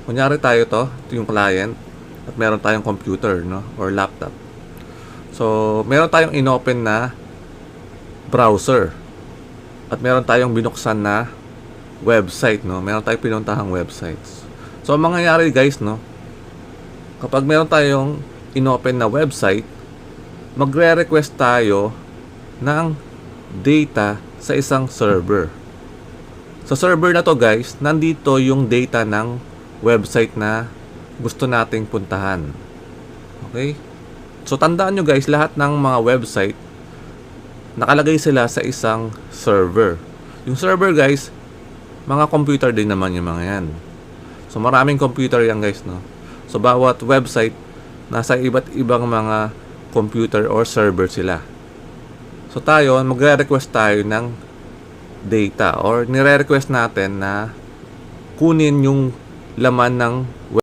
Kunyari tayo ito yung client at meron tayong computer, no, or laptop. So, meron tayong inopen na browser at meron tayong binuksan na website, no. Meron tayong pinuntahang websites. So, ang mangyayari guys, no, kapag meron tayong inopen na website, magre-request tayo ng data sa isang server. Sa server na to guys, nandito yung data ng website na gusto nating puntahan. Okay? So tandaan nyo guys, lahat ng mga website nakalagay sila sa isang server. Yung server guys, mga computer din naman yung mga yan. So maraming computer yan guys, no? So bawat website nasa iba't ibang mga computer or server sila. So tayo, magre-request tayo ng data or nire-request natin na kunin yung laman ng